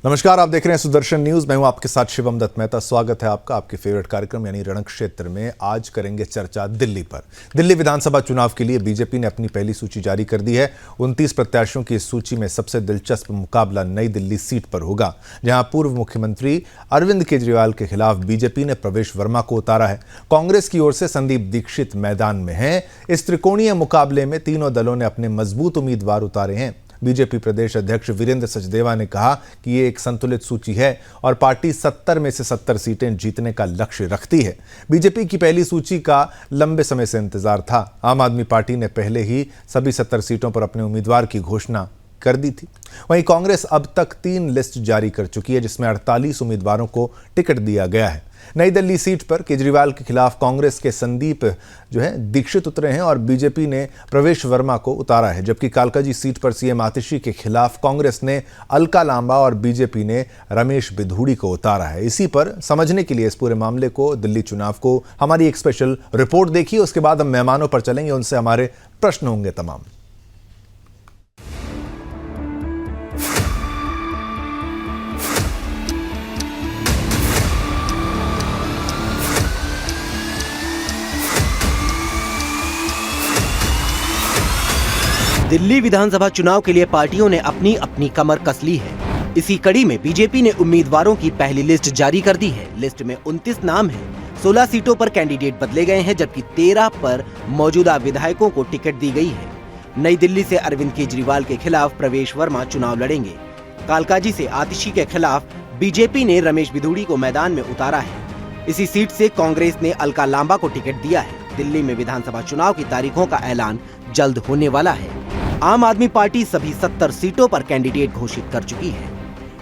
नमस्कार, आप देख रहे हैं सुदर्शन न्यूज। मैं हूं आपके साथ शिवम दत्त मेहता। स्वागत है आपका आपके फेवरेट कार्यक्रम यानी रण क्षेत्र में। आज करेंगे चर्चा दिल्ली पर। दिल्ली विधानसभा चुनाव के लिए बीजेपी ने अपनी पहली सूची जारी कर दी है। 29 प्रत्याशियों की इस सूची में सबसे दिलचस्प मुकाबला नई दिल्ली सीट पर होगा, जहां पूर्व मुख्यमंत्री अरविंद केजरीवाल के खिलाफ बीजेपी ने प्रवेश वर्मा को उतारा है। कांग्रेस की ओर से संदीप दीक्षित मैदान में हैं। इस त्रिकोणीय मुकाबले में तीनों दलों ने अपने मजबूत उम्मीदवार उतारे हैं। बीजेपी प्रदेश अध्यक्ष वीरेंद्र सचदेवा ने कहा कि ये एक संतुलित सूची है और पार्टी 70 में से 70 सीटें जीतने का लक्ष्य रखती है। बीजेपी की पहली सूची का लंबे समय से इंतजार था। आम आदमी पार्टी ने पहले ही सभी 70 सीटों पर अपने उम्मीदवार की घोषणा कर दी थी। वहीं कांग्रेस अब तक 3 लिस्ट जारी कर चुकी है, जिसमें 48 उम्मीदवारों को टिकट दिया गया है। नई दिल्ली सीट पर केजरीवाल के खिलाफ कांग्रेस के संदीप दीक्षित उतरे हैं और बीजेपी ने प्रवेश वर्मा को उतारा है, जबकि कालकाजी सीट पर सीएम आतिशी के खिलाफ कांग्रेस ने अलका लांबा और बीजेपी ने रमेश बिधूड़ी को उतारा है। इसी पर समझने के लिए इस पूरे मामले को, दिल्ली चुनाव को, हमारी एक स्पेशल रिपोर्ट देखिए। उसके बाद हम मेहमानों पर चलेंगे, उनसे हमारे प्रश्न होंगे तमाम। दिल्ली विधानसभा चुनाव के लिए पार्टियों ने अपनी अपनी कमर कस ली है। इसी कड़ी में बीजेपी ने उम्मीदवारों की पहली लिस्ट जारी कर दी है। लिस्ट में 29 नाम हैं। 16 सीटों पर कैंडिडेट बदले गए हैं, जबकि 13 पर मौजूदा विधायकों को टिकट दी गई है। नई दिल्ली से अरविंद केजरीवाल के खिलाफ प्रवेश वर्मा चुनाव लड़ेंगे। कालकाजी से आतिशी के खिलाफ बीजेपी ने रमेश बिधूड़ी को मैदान में उतारा है। इसी सीट से कांग्रेस ने अलका लांबा को टिकट दिया है। दिल्ली में विधानसभा चुनाव की तारीखों का ऐलान जल्द होने वाला है। आम आदमी पार्टी सभी 70 सीटों पर कैंडिडेट घोषित कर चुकी है।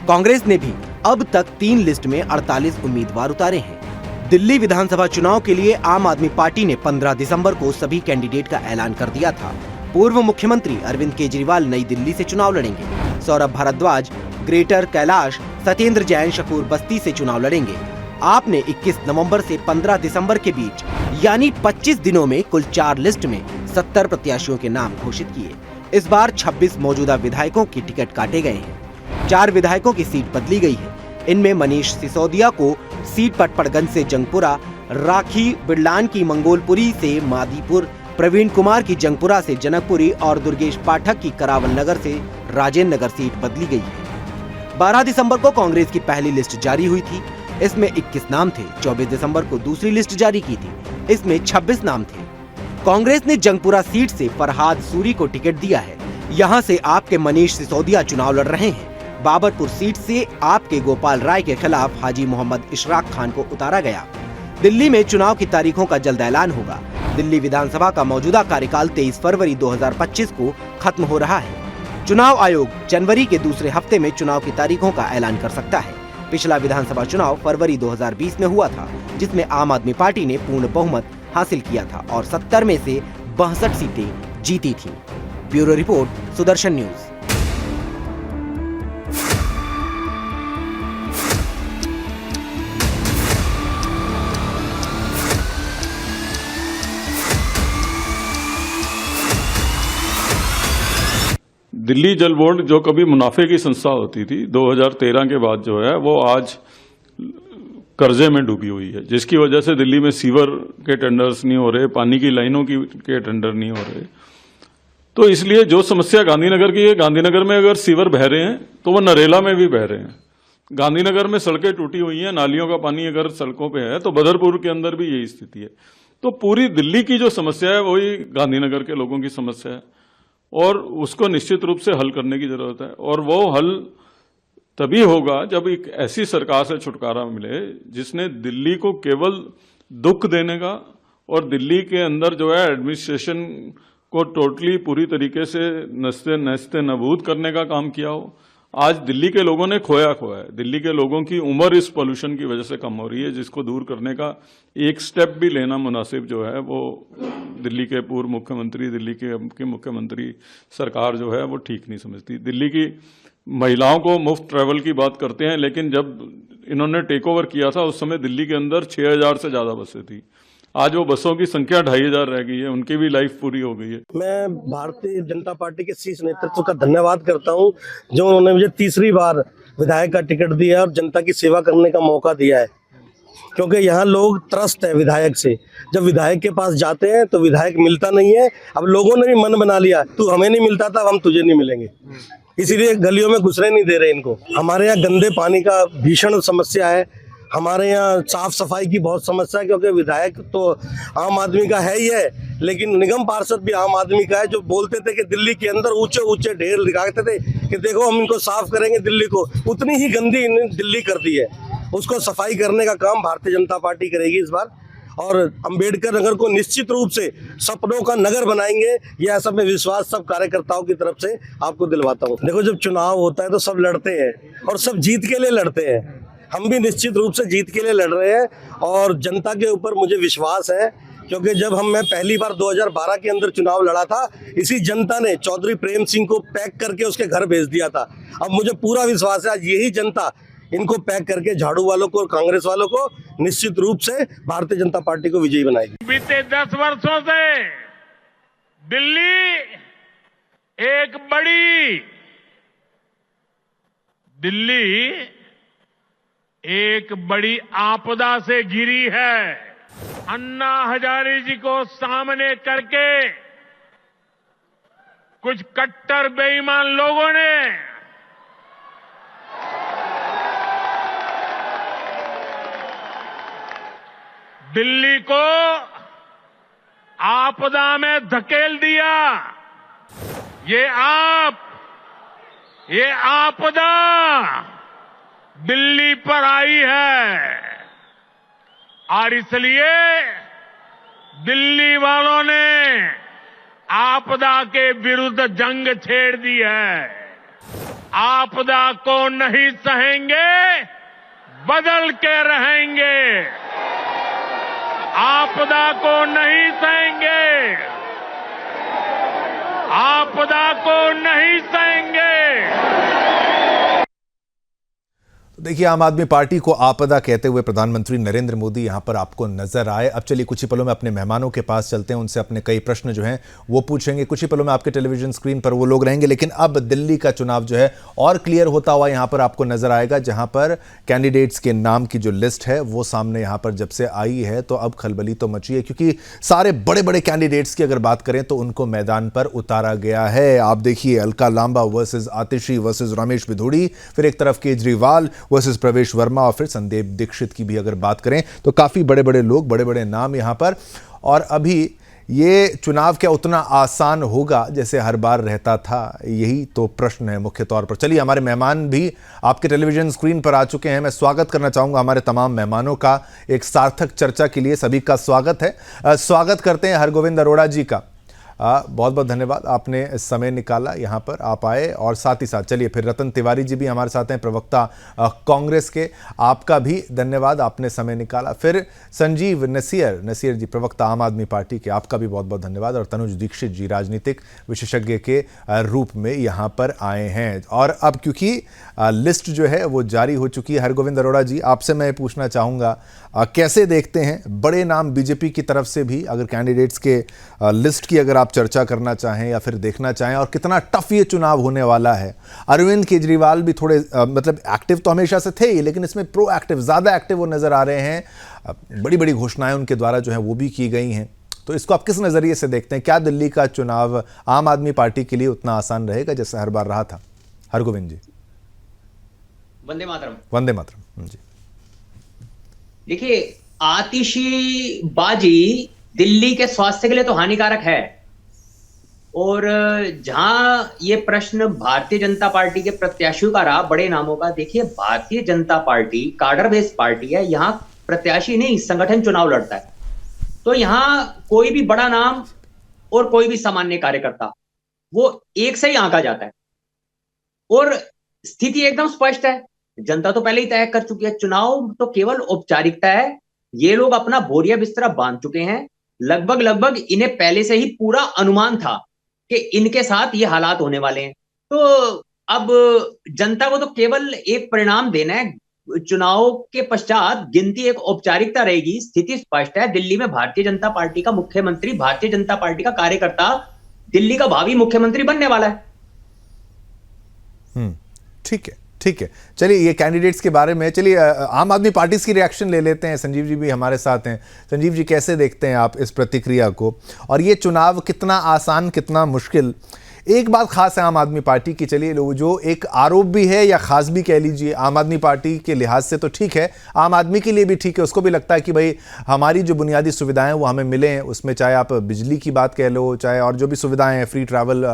कांग्रेस ने भी अब तक 3 लिस्ट में 48 उम्मीदवार उतारे हैं। दिल्ली विधानसभा चुनाव के लिए आम आदमी पार्टी ने 15 दिसंबर को सभी कैंडिडेट का ऐलान कर दिया था। पूर्व मुख्यमंत्री अरविंद केजरीवाल नई दिल्ली से चुनाव लड़ेंगे। सौरभ भारद्वाज ग्रेटर कैलाश, सत्येंद्र जैन शकूर बस्ती से चुनाव लड़ेंगे। आप ने 21 नवंबर से 15 दिसंबर के बीच यानी 25 दिनों में कुल 4 लिस्ट में 70 प्रत्याशियों के नाम घोषित किए। इस बार 26 मौजूदा विधायकों की टिकट काटे गए हैं। 4 विधायकों की सीट बदली गई है। इनमें मनीष सिसोदिया को सीट पटपड़गंज से जंगपुरा, राखी बिड़लान की मंगोलपुरी से मादीपुर, प्रवीण कुमार की जंगपुरा से जनकपुरी और दुर्गेश पाठक की करावल नगर से राजेंद्र नगर सीट बदली गई है। 12 दिसंबर को कांग्रेस की पहली लिस्ट जारी हुई थी। इसमें 21 नाम थे। 24 दिसंबर को दूसरी लिस्ट जारी की थी। इसमें 26 नाम थे। कांग्रेस ने जंगपुरा सीट से फरहाद सूरी को टिकट दिया है। यहां से आपके मनीष सिसोदिया चुनाव लड़ रहे हैं। बाबरपुर सीट से आपके गोपाल राय के खिलाफ हाजी मोहम्मद इशराक खान को उतारा गया। दिल्ली में चुनाव की तारीखों का जल्द ऐलान होगा। दिल्ली विधानसभा का मौजूदा कार्यकाल 23 फरवरी 2025 को खत्म हो रहा है। चुनाव आयोग जनवरी के दूसरे हफ्ते में चुनाव की तारीखों का ऐलान कर सकता है। पिछला विधानसभा चुनाव फरवरी 2020 में हुआ था, जिसमें आम आदमी पार्टी ने पूर्ण बहुमत हासिल किया था और 70 में से 62 सीटें जीती थीं। Bureau report, Sudarshan news. Delhi जल बोर्ड जो कभी मुनाफे की संस्था होती थी, 2013 के बाद जो है वो आज कर्जे में डूबी हुई है, जिसकी वजह से दिल्ली में सीवर के टेंडर्स नहीं हो रहे, पानी की लाइनों के टेंडर नहीं हो रहे। तो इसलिए जो समस्या गांधीनगर की है, गांधीनगर में अगर सीवर बह रहे हैं तो वो नरेला में भी बह रहे हैं। गांधीनगर में सड़कें टूटी हुई हैं, नालियों का पानी अगर सड़कों पे है तो बदरपुर के अंदर भी यही स्थिति है। तो पूरी दिल्ली की जो समस्या है वही गांधीनगर के लोगों की समस्या है और उसको निश्चित रूप से हल करने की जरूरत है। और वो हल तभी होगा जब एक ऐसी सरकार से छुटकारा मिले जिसने दिल्ली को केवल दुख देने का और दिल्ली के अंदर जो है एडमिनिस्ट्रेशन को टोटली पूरी तरीके से नस्ते नबूद करने का काम किया हो। आज दिल्ली के लोगों ने खोया है। दिल्ली के लोगों की उम्र इस पोल्यूशन की वजह से कम हो रही है, जिसको दूर करने का एक स्टेप भी लेना मुनासिब जो है वो दिल्ली के पूर्व मुख्यमंत्री, दिल्ली के मुख्यमंत्री सरकार जो है वो ठीक नहीं समझती। दिल्ली की महिलाओं को मुफ्त ट्रैवल की बात करते हैं, लेकिन जब इन्होंने टेक ओवर किया था उस समय दिल्ली के अंदर 6000 से ज्यादा बसें थी। आज वो बसों की संख्या 2500 रह गई है, उनकी भी लाइफ पूरी हो गई है। मैं भारतीय जनता पार्टी के शीर्ष नेतृत्व का धन्यवाद करता हूं, जो उन्होंने मुझे तीसरी बार विधायक का टिकट दिया है और जनता की सेवा करने का मौका दिया है, क्योंकि यहाँ लोग त्रस्त है विधायक से। जब विधायक के पास जाते हैं तो विधायक मिलता नहीं है। अब लोगों ने भी मन बना लिया, तू हमें नहीं मिलता था, हम तुझे नहीं मिलेंगे, इसीलिए गलियों में घुसने नहीं दे रहे इनको। हमारे यहाँ गंदे पानी का भीषण समस्या है, हमारे यहाँ साफ सफाई की बहुत समस्या है, क्योंकि विधायक तो आम आदमी का है ही है, लेकिन निगम पार्षद भी आम आदमी का है। जो बोलते थे कि दिल्ली के अंदर ऊंचे ऊंचे ढेर दिखाते थे कि देखो हम इनको साफ करेंगे दिल्ली को, उतनी ही गंदी इन्होंने दिल्ली कर दी है। उसको सफाई करने का काम भारतीय जनता पार्टी करेगी इस बार, और अंबेडकर नगर को निश्चित रूप से सपनों का नगर बनाएंगे, यह ऐसा मैं विश्वास सब कार्यकर्ताओं की तरफ से आपको दिलवाता हूँ। देखो, जब चुनाव होता है तो सब लड़ते हैं और सब जीत के लिए लड़ते हैं। हम भी निश्चित रूप से जीत के लिए लड़ रहे हैं और जनता के ऊपर मुझे विश्वास है, क्योंकि जब मैं पहली बार 2012 के अंदर चुनाव लड़ा था, इसी जनता ने चौधरी प्रेम सिंह को पैक करके उसके घर भेज दिया था। अब मुझे पूरा विश्वास है आज यही जनता इनको पैक करके झाड़ू वालों को और कांग्रेस वालों को निश्चित रूप से भारतीय जनता पार्टी को विजयी बनाएगी। बीते 10 वर्षों से दिल्ली एक बड़ी आपदा से घिरी है। अन्ना हजारे जी को सामने करके कुछ कट्टर बेईमान लोगों ने दिल्ली को आपदा में धकेल दिया। ये आपदा दिल्ली पर आई है और इसलिए दिल्ली वालों ने आपदा के विरुद्ध जंग छेड़ दी है। आपदा को नहीं सहेंगे, बदल के रहेंगे। आपदा को नहीं सहेंगे, आपदा को नहीं सहेंगे। देखिए, आम आदमी पार्टी को आपदा कहते हुए प्रधानमंत्री नरेंद्र मोदी यहां पर आपको नजर आए। अब चलिए कुछ ही पलों में अपने मेहमानों के पास चलते हैं, उनसे अपने कई प्रश्न जो हैं वो पूछेंगे। कुछ ही पलों में आपके टेलीविजन स्क्रीन पर वो लोग रहेंगे, लेकिन अब दिल्ली का चुनाव जो है और क्लियर होता हुआ यहां पर आपको नजर आएगा, जहां पर कैंडिडेट्स के नाम की जो लिस्ट है वो सामने यहां पर जब से आई है तो अब खलबली तो मची है, क्योंकि सारे बड़े बड़े कैंडिडेट्स की अगर बात करें तो उनको मैदान पर उतारा गया है। आप देखिए, अलका लांबा वर्सेस आतिशी वर्सेस रमेश बिधूड़ी, फिर एक तरफ केजरीवाल वर्सेस प्रवेश वर्मा, और फिर संदीप दीक्षित की भी अगर बात करें तो काफी बड़े बड़े लोग, बड़े बड़े नाम यहां पर। और अभी ये चुनाव क्या उतना आसान होगा जैसे हर बार रहता था, यही तो प्रश्न है मुख्य तौर पर। चलिए, हमारे मेहमान भी आपके टेलीविजन स्क्रीन पर आ चुके हैं। मैं स्वागत करना चाहूंगा हमारे तमाम मेहमानों का एक सार्थक चर्चा के लिए। सभी का स्वागत है। स्वागत करते हैं हरगोविंद अरोड़ा जी का। बहुत बहुत धन्यवाद, आपने समय निकाला, यहाँ पर आप आए। और साथ ही साथ चलिए फिर रतन तिवारी जी भी हमारे साथ हैं, प्रवक्ता कांग्रेस के, आपका भी धन्यवाद, आपने समय निकाला। फिर संजीव नसीर जी, प्रवक्ता आम आदमी पार्टी के, आपका भी बहुत बहुत धन्यवाद। और तनुज दीक्षित जी, राजनीतिक विशेषज्ञ के रूप में यहाँ पर आए हैं। और अब क्योंकि लिस्ट जो है वो जारी हो चुकी है, हरगोविंद अरोड़ा जी आपसे मैं पूछना चाहूँगा, कैसे देखते हैं बड़े नाम बीजेपी की तरफ से भी, अगर कैंडिडेट्स के लिस्ट की अगर आप चर्चा करना चाहें या फिर देखना चाहें, और कितना टफ ये चुनाव होने वाला है। अरविंद केजरीवाल भी थोड़े मतलब एक्टिव तो हमेशा से थे ही, लेकिन इसमें प्रो एक्टिव, ज़्यादा एक्टिव वो नज़र आ रहे हैं। बड़ी बड़ी घोषणाएं उनके द्वारा जो है वो भी की गई हैं। तो इसको आप किस नज़रिए से देखते हैं? क्या दिल्ली का चुनाव आम आदमी पार्टी के लिए उतना आसान रहेगा जैसे हर बार रहा था? हरगोविंद जी। वंदे मातरम। वंदे मातरम जी। देखिए, आतिशीबाजी दिल्ली के स्वास्थ्य के लिए तो हानिकारक है, और जहां ये प्रश्न भारतीय जनता पार्टी के प्रत्याशियों का रहा, बड़े नामों का, देखिए भारतीय जनता पार्टी कार्डर बेस्ड पार्टी है, यहां प्रत्याशी नहीं संगठन चुनाव लड़ता है। तो यहां कोई भी बड़ा नाम और कोई भी सामान्य कार्यकर्ता वो एक से ही आंका जाता है, और स्थिति एकदम स्पष्ट है। जनता तो पहले ही तय कर चुकी है, चुनाव तो केवल औपचारिकता है। ये लोग अपना बोरिया बिस्तरा बांध चुके हैं। लगभग इन्हें पहले से ही पूरा अनुमान था कि इनके साथ ये हालात होने वाले हैं। तो अब जनता को तो केवल एक परिणाम देना है। चुनाव के पश्चात गिनती एक औपचारिकता रहेगी। स्थिति स्पष्ट है, दिल्ली में भारतीय जनता पार्टी का मुख्यमंत्री, भारतीय जनता पार्टी का कार्यकर्ता दिल्ली का भावी मुख्यमंत्री बनने वाला है। ठीक है, ठीक है, चलिए ये कैंडिडेट्स के बारे में, चलिए आम आदमी पार्टी की रिएक्शन ले लेते हैं। संजीव जी भी हमारे साथ हैं। संजीव जी, कैसे देखते हैं आप इस प्रतिक्रिया को, और ये चुनाव कितना आसान कितना मुश्किल? एक बात खास है आम आदमी पार्टी की, चलिए लोग जो एक आरोप भी है या खास भी कह लीजिए, आम आदमी पार्टी के लिहाज से तो ठीक है, आम आदमी के लिए भी ठीक है, उसको भी लगता है कि भाई हमारी जो बुनियादी सुविधाएं वो हमें मिलें, उसमें चाहे आप बिजली की बात कह लो, चाहे और जो भी सुविधाएं हैं, फ्री ट्रैवल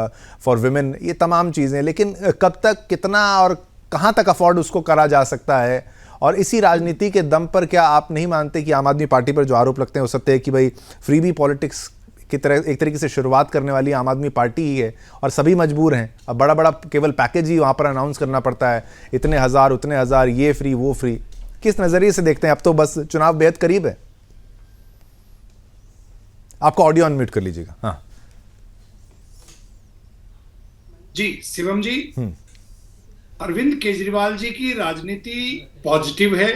फॉर वुमेन, ये तमाम चीज़ें। लेकिन कब तक, कितना और कहाँ तक अफोर्ड उसको करा जा सकता है? और इसी राजनीति के दम पर क्या आप नहीं मानते कि आम आदमी पार्टी पर जो आरोप लगते हैं वो सत्य है कि भाई फ्रीबी पॉलिटिक्स की तरह एक तरीके से शुरुआत करने वाली आम आदमी पार्टी ही है और सभी मजबूर हैं? अब बड़ा बड़ा केवल पैकेज ही वहाँ पर अनाउंस करना पड़ता है, इतने हज़ार उतने हज़ार, ये फ्री वो फ्री। किस नज़रिए से देखते हैं? अब तो बस चुनाव बेहद करीब है। आपको ऑडियो अनम्यूट कर लीजिएगा। हाँ जी, शिवम जी, अरविंद केजरीवाल जी की राजनीति पॉजिटिव है।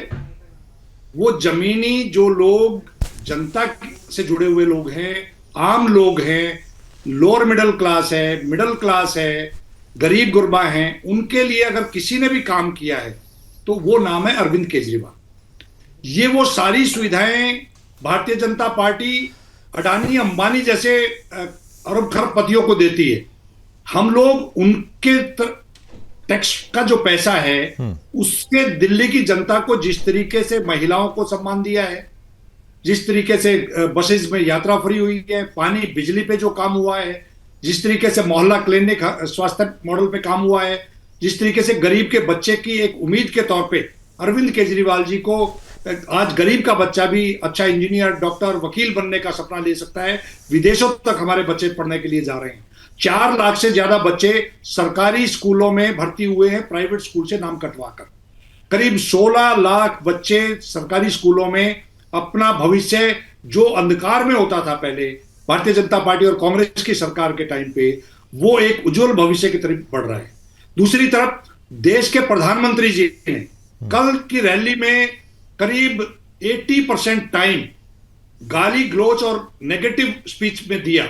वो जमीनी जो लोग जनता से जुड़े हुए लोग हैं, आम लोग हैं, लोअर मिडिल क्लास है, मिडिल क्लास है, गरीब गुरबा हैं, उनके लिए अगर किसी ने भी काम किया है तो वो नाम है अरविंद केजरीवाल। ये वो सारी सुविधाएं भारतीय जनता पार्टी अडानी अंबानी जैसे अरब खरबपतियों को देती है। हम लोग उनके टैक्स का जो पैसा है उससे दिल्ली की जनता को जिस तरीके से महिलाओं को सम्मान दिया है, जिस तरीके से बसेस में यात्रा फ्री हुई है, पानी बिजली पे जो काम हुआ है, जिस तरीके से मोहल्ला क्लिनिक स्वास्थ्य मॉडल पे काम हुआ है, जिस तरीके से गरीब के बच्चे की एक उम्मीद के तौर पे अरविंद केजरीवाल जी को आज गरीब का बच्चा भी अच्छा इंजीनियर, डॉक्टर, वकील बनने का सपना ले सकता है। विदेशों तक हमारे बच्चे पढ़ने के लिए जा रहे हैं। 4 लाख से ज्यादा बच्चे सरकारी स्कूलों में भर्ती हुए हैं, प्राइवेट स्कूल से नाम कटवाकर। करीब 16 लाख बच्चे सरकारी स्कूलों में अपना भविष्य जो अंधकार में होता था पहले भारतीय जनता पार्टी और कांग्रेस की सरकार के टाइम पे, वो एक उज्जवल भविष्य की तरफ बढ़ रहा है। दूसरी तरफ देश के प्रधानमंत्री जी ने कल की रैली में करीब 80% टाइम गाली गलौज और नेगेटिव स्पीच में दिया।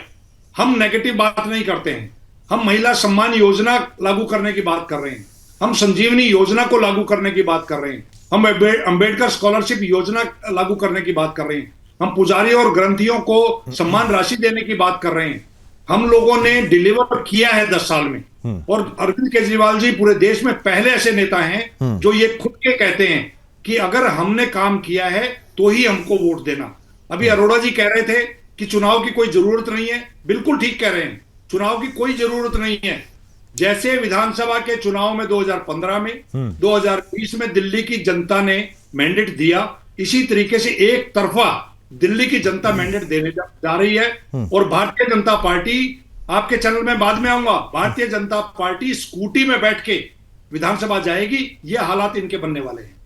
हम नेगेटिव बात नहीं करते हैं, हम महिला सम्मान योजना लागू करने की बात कर रहे हैं, हम संजीवनी योजना को लागू करने की बात कर रहे हैं, हम अंबेडकर स्कॉलरशिप योजना लागू करने की बात कर रहे हैं, हम पुजारियों और ग्रंथियों को सम्मान राशि देने की बात कर रहे हैं। हम लोगों ने डिलीवर किया है 10 साल में। और अरविंद केजरीवाल जी पूरे देश में पहले ऐसे नेता हैं जो ये खुद के कहते हैं कि अगर हमने काम किया है तो ही हमको वोट देना। अभी अरोड़ा जी कह रहे थे कि चुनाव की कोई जरूरत नहीं है। बिल्कुल ठीक कह रहे हैं, चुनाव की कोई जरूरत नहीं है। जैसे विधानसभा के चुनाव में 2015 में 2020 में दिल्ली की जनता ने मैंडेट दिया, इसी तरीके से एक तरफा दिल्ली की जनता मैंडेट देने जा रही है। और भारतीय जनता पार्टी, आपके चैनल में बाद में आऊंगा, भारतीय जनता पार्टी स्कूटी में बैठ के विधानसभा जाएगी। ये हालात इनके बनने वाले हैं।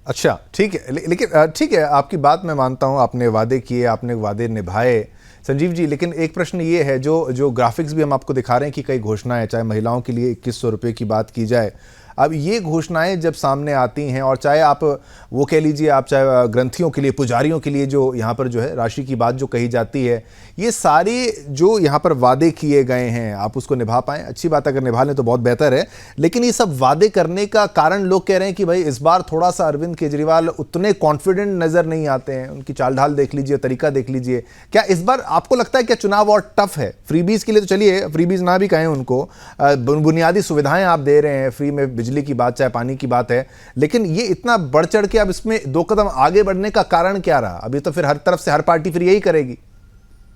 अच्छा, ठीक है, लेकिन ठीक है, आपकी बात मैं मानता हूं, आपने वादे किए, आपने वादे निभाए संजीव जी। लेकिन एक प्रश्न ये है, जो ग्राफिक्स भी हम आपको दिखा रहे हैं कि कई घोषणाएं, चाहे महिलाओं के लिए 2100 रुपये की बात की जाए, अब ये घोषणाएं जब सामने आती हैं, और चाहे आप वो कह लीजिए, आप चाहे ग्रंथियों के लिए, पुजारियों के लिए जो यहाँ पर जो है राशि की बात जो कही जाती है, ये सारे जो यहाँ पर वादे किए गए हैं, आप उसको निभा पाएँ, अच्छी बात, अगर निभा लें तो बहुत बेहतर है। लेकिन ये सब वादे करने का कारण लोग कह रहे हैं कि भाई इस बार थोड़ा सा अरविंद केजरीवाल उतने कॉन्फिडेंट नज़र नहीं आते हैं, उनकी चाल ढाल देख लीजिए, तरीका देख लीजिए। क्या इस बार आपको लगता है क्या चुनाव और टफ है? फ्रीबीज के लिए तो चलिए, फ्रीबीज ना भी कहें उनको, बुनियादी सुविधाएं आप दे रहे हैं, फ्री में बिजली की बात, चाहे पानी की बात है, लेकिन ये इतना बढ़ चढ़ के अब इसमें 2 कदम आगे बढ़ने का कारण क्या रहा? अभी तो फिर हर तरफ से हर पार्टी फिर यही करेगी।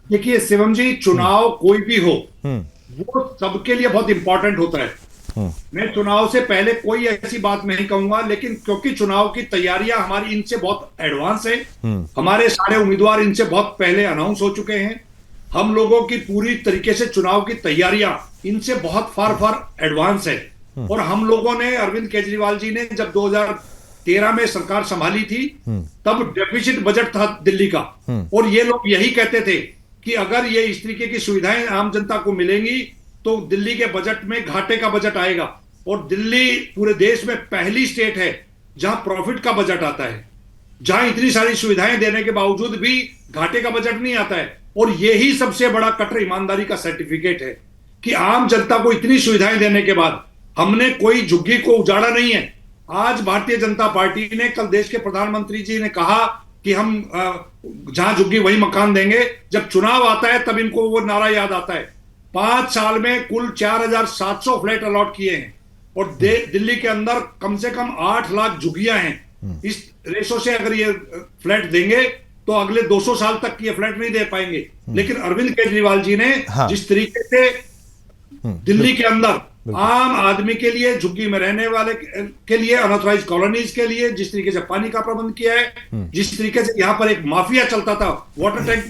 देखिए शिवम जी, चुनाव कोई भी हो वो सबके लिए बहुत इंपॉर्टेंट होता है। मैं चुनाव से पहले कोई ऐसी बात नहीं कहूंगा, लेकिन क्योंकि चुनाव की तैयारियां हमारी इनसे बहुत एडवांस है, हमारे सारे उम्मीदवार इनसे बहुत पहले अनाउंस हो चुके हैं, हम लोगों की पूरी तरीके से चुनाव की तैयारियां इनसे बहुत फार एडवांस है। और हम लोगों ने, अरविंद केजरीवाल जी ने जब 2013 में सरकार संभाली थी, तब डेफिसिट बजट था दिल्ली का, और ये लोग यही कहते थे कि अगर ये इस तरीके की सुविधाएं आम जनता को मिलेंगी तो दिल्ली के बजट में घाटे का बजट आएगा। और दिल्ली पूरे देश में पहली स्टेट है जहां प्रॉफिट का बजट आता है, जहां इतनी सारी सुविधाएं देने के बावजूद भी घाटे का बजट नहीं आता है। और यही सबसे बड़ा कट्टर ईमानदारी का सर्टिफिकेट है कि आम जनता को इतनी सुविधाएं देने के बाद हमने कोई झुग्गी को उजाड़ा नहीं है। आज भारतीय जनता पार्टी ने, कल देश के प्रधानमंत्री जी ने कहा कि हम जहां झुग्गी वही मकान देंगे। जब चुनाव आता है तब इनको वो नारा याद आता है। 5 साल में कुल 4700 फ्लैट अलॉट किए हैं और दिल्ली के अंदर कम से कम 8 लाख झुग्गियां हैं। इस रेशो से अगर ये फ्लैट देंगे तो अगले 200 साल तक ये फ्लैट नहीं दे पाएंगे। लेकिन अरविंद केजरीवाल जी ने जिस तरीके से दिल्ली के अंदर आम आदमी के लिए, झुग्गी में रहने वाले के लिए, अनऑथराइज कॉलोनीज के लिए जिस तरीके से पानी का प्रबंध किया है, जिस तरीके से यहाँ पर एक माफिया चलता था, वाटर टैंक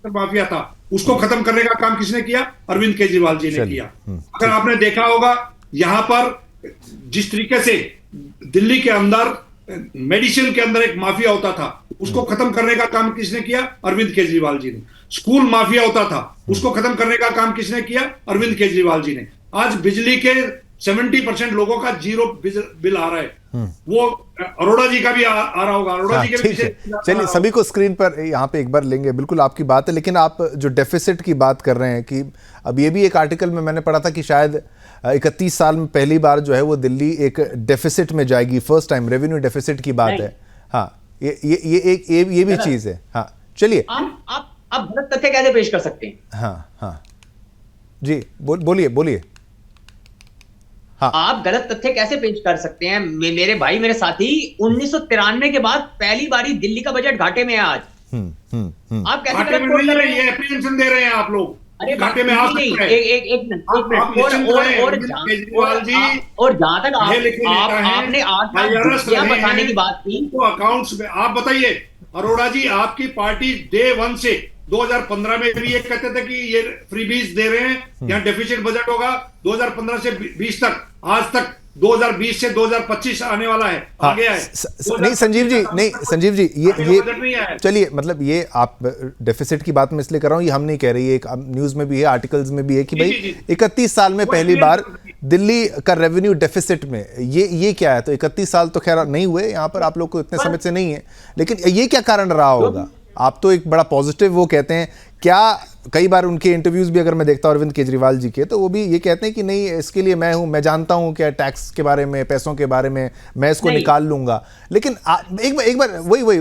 माफिया था, उसको खत्म करने का काम किसने किया? अरविंद केजरीवाल जी ने किया। अगर आपने देखा होगा यहाँ पर जिस तरीके से दिल्ली के अंदर मेडिसिन के अंदर एक माफिया होता था, उसको खत्म करने का काम किसने किया? अरविंद केजरीवाल जी ने। स्कूल माफिया होता था, उसको खत्म करने का काम किसने किया? अरविंद केजरीवाल जी ने। आज बिजली के 70% लोगों का जीरो बिल आ रहा है। वो अरोड़ा जी का भी आ रहा होगा। अरोड़ा जी के ठीक है, चलिए सभी को स्क्रीन पर यहाँ पे एक बार लेंगे, बिल्कुल आपकी बात है। लेकिन आप जो डेफिसिट की बात कर रहे हैं कि अब ये भी एक आर्टिकल में मैंने पढ़ा था कि शायद 31 साल में पहली बार जो है वो दिल्ली एक डेफिसिट में जाएगी, फर्स्ट टाइम रेवेन्यू डेफिसिट की बात है। हाँ, ये भी चीज है। हाँ चलिए, आप गलत तथ्य कैसे पेश कर सकते हैं? हाँ जी, बोलिए। हाँ। आप गलत तथ्य कैसे पेश कर सकते हैं? मेरे भाई, मेरे साथी, 1993 के बाद पहली बारी दिल्ली का बजट घाटे में है आज। आप कैसे घाटे में नहीं रही है, एप्रीहेंशन दे रहे हैं आप लोग। अरे घाटे में आ सकते हैं। एक मिनट। और जहां तक आपने आज बताने की बात की तो अकाउंट्स में आप बताइए। अरोड़ा जी, आपकी पार्टी डे 1 से 2015 में भी ये कहते थे कि ये फ्रीबीज दे रहे हैं, यहाँ डेफिसिट बजट होगा 2015 से 20 तक। आज तक 2020 से 2025 आने वाला है, आ गया है। नहीं संजीव जी, ये चलिए, मतलब ये आप डेफिसिट की बात मैं इसलिए कर रहा हूँ, ये हम नहीं कह रही है, एक न्यूज में भी है, आर्टिकल्स में भी है कि भाई 31 साल में पहली बार दिल्ली का रेवेन्यू डेफिसिट में, ये क्या है? तो 31 साल तो खैर नहीं हुए, यहाँ पर आप लोग को इतने समय से नहीं है, लेकिन ये क्या कारण रहा होगा? आप तो एक बड़ा पॉजिटिव वो कहते हैं, क्या कई बार उनके इंटरव्यूज भी अगर मैं देखता हूं अरविंद केजरीवाल जी के, तो वो भी ये कहते हैं कि नहीं, इसके लिए मैं हूं, मैं जानता हूं क्या टैक्स के बारे में, पैसों के बारे में, मैं इसको निकाल लूंगा। लेकिन एक बार वही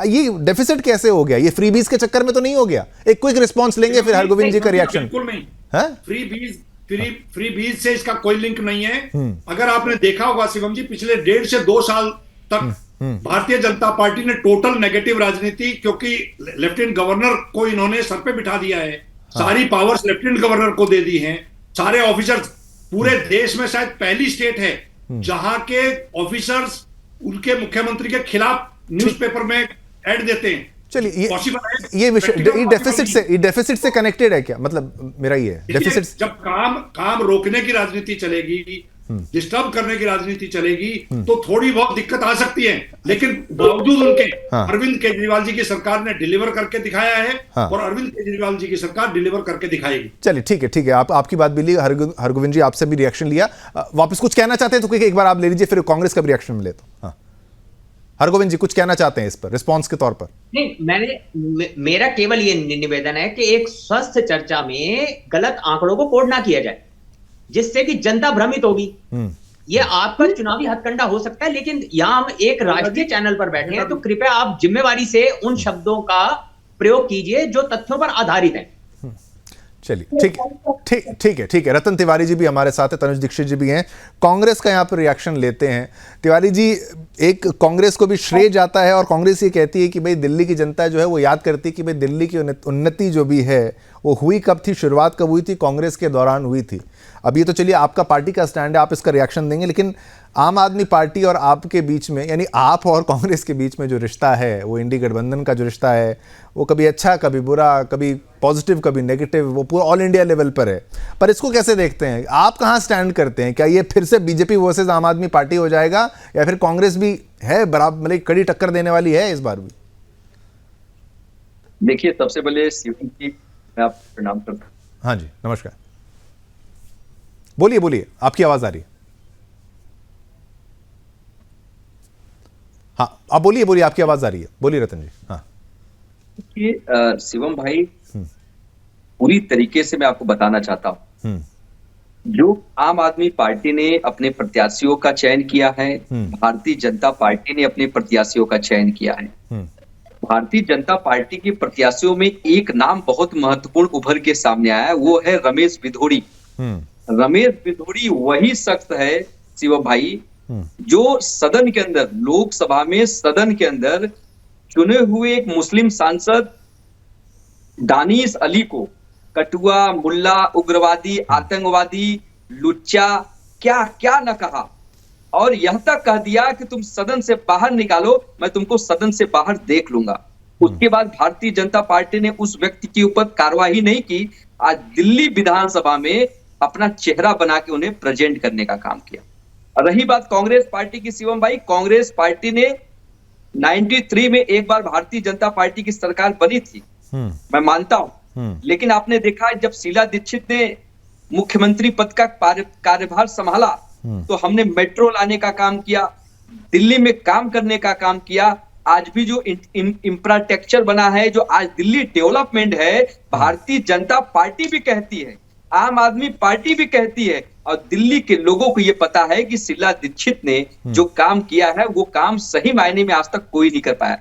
ये डेफिसिट कैसे हो गया? ये फ्रीबीज के चक्कर में तो नहीं हो गया? एक क्विक रिस्पॉन्स लेंगे, फिर हरगोविंद जी का रिएक्शन। बिल्कुल नहीं, फ्रीबीज से इसका कोई लिंक नहीं है। अगर आपने देखा होगा शिवम जी, पिछले 1.5 से 2 साल तक भारतीय जनता पार्टी ने टोटल नेगेटिव राजनीति, क्योंकि लेफ्टिनेंट गवर्नर को इन्होंने सर पे बिठा दिया है। सारी पावर्स लेफ्टिनेंट गवर्नर को दे दी हैं। सारे ऑफिसर्स, पूरे देश में शायद पहली स्टेट है जहां के ऑफिसर्स उनके मुख्यमंत्री के खिलाफ न्यूज़पेपर में ऐड देते हैं। चलिए, ये विषय डेफिसिट से कनेक्टेड है क्या? मतलब मेरा ये है, डेफिसिट जब काम रोकने की राजनीति चलेगी, डिस्टर्ब करने की राजनीति चलेगी, तो थोड़ी बहुत दिक्कत आ सकती है। लेकिन बावजूद उनके अरविंद केजरीवाल जी की सरकार ने डिलीवर करके दिखाया है, और अरविंद केजरीवाल जी की सरकार डिलीवर करके दिखाएगी। चलिए ठीक है, आपकी बात भी ली। हरगोविंद जी, आपसे भी रिएक्शन लिया, वापस कुछ कहना चाहते हैं तो एक बार आप ले लीजिए, फिर कांग्रेस का भी रिएक्शन मिले तो। हाँ, हरगोविंद जी कुछ कहना चाहते हैं इस पर रिस्पॉन्स के तौर पर? नहीं, मेरा केवल ये निवेदन है कि एक स्वस्थ चर्चा में गलत आंकड़ों को कोड ना किया जाए, जिससे कि जनता भ्रमित होगी। ये आपका चुनावी हथकंडा हो सकता है, लेकिन यहां हम एक राष्ट्रीय चैनल पर बैठे हैं, तो कृपया आप जिम्मेवारी से उन शब्दों का प्रयोग कीजिए जो तथ्यों पर आधारित हैं। चलिए ठीक है। रतन तिवारी जी भी हमारे साथ है, तनुज दीक्षित जी भी हैं, कांग्रेस का यहाँ पर रिएक्शन लेते हैं। तिवारी जी, एक कांग्रेस को भी श्रेय जाता है और कांग्रेस ये कहती है कि भाई दिल्ली की जनता जो है वो याद करती है कि भाई दिल्ली की उन्नति जो भी है वो हुई कब थी, शुरुआत कब हुई थी? कांग्रेस के दौरान हुई थी। अब ये तो चलिए आपका पार्टी का स्टैंड है, आप इसका रिएक्शन देंगे, लेकिन आम आदमी पार्टी और आपके बीच में, यानी आप और कांग्रेस के बीच में जो रिश्ता है, वो इंडी गठबंधन का जो रिश्ता है, वो कभी अच्छा कभी बुरा, कभी पॉजिटिव कभी नेगेटिव, वो पूरा ऑल इंडिया लेवल पर है। पर इसको कैसे देखते हैं? आप कहाँ स्टैंड करते हैं? क्या ये फिर से बीजेपी वर्सेस आम आदमी पार्टी हो जाएगा, या फिर कांग्रेस भी है बराबर, मतलब कड़ी टक्कर देने वाली है इस बार भी? देखिए, सबसे पहले शिवम जी मैं आपको प्रणाम करता हूँ। हाँ जी, नमस्कार। बोलिए, आपकी आवाज आ रही है। हाँ, आप बोलिए, आपकी आवाज आ रही है, बोलिए रतन जी। हाँ, शिवम भाई, पूरी तरीके से मैं आपको बताना चाहता हूं जो आम आदमी पार्टी ने अपने प्रत्याशियों का चयन किया है, भारतीय जनता पार्टी ने अपने प्रत्याशियों का चयन किया है। भारतीय जनता पार्टी के प्रत्याशियों में एक नाम बहुत महत्वपूर्ण उभर के सामने आया है, वो है रमेश बिधोड़ी। रमेश बिधोड़ी वही शख्स है शिवम भाई जो सदन के अंदर, लोकसभा में सदन के अंदर चुने हुए एक मुस्लिम सांसद दानिश अली को कटुआ, मुल्ला, उग्रवादी, आतंकवादी, लुच्चा, क्या क्या न कहा, और यह तक कह दिया कि तुम सदन से बाहर निकालो, मैं तुमको सदन से बाहर देख लूंगा। उसके बाद भारतीय जनता पार्टी ने उस व्यक्ति के ऊपर कार्रवाई नहीं की। आज दिल्ली विधानसभा में अपना चेहरा बना के उन्हें प्रेजेंट करने का काम किया। रही बात कांग्रेस पार्टी की शिवम भाई, कांग्रेस पार्टी ने 93 में एक बार भारतीय जनता पार्टी की सरकार बनी थी, मैं मानता हूं, लेकिन आपने देखा जब शीला दीक्षित ने मुख्यमंत्री पद का कार्यभार संभाला तो हमने मेट्रो लाने का काम किया, दिल्ली में काम करने का काम किया। आज भी जो इंफ्रास्ट्रक्चर बना है, जो आज दिल्ली डेवलपमेंट है, भारतीय जनता पार्टी भी कहती है, आम आदमी पार्टी भी कहती है, और दिल्ली के लोगों को यह पता है कि शीला दीक्षित ने जो काम किया है वो काम सही मायने में आज तक कोई नहीं कर पाया।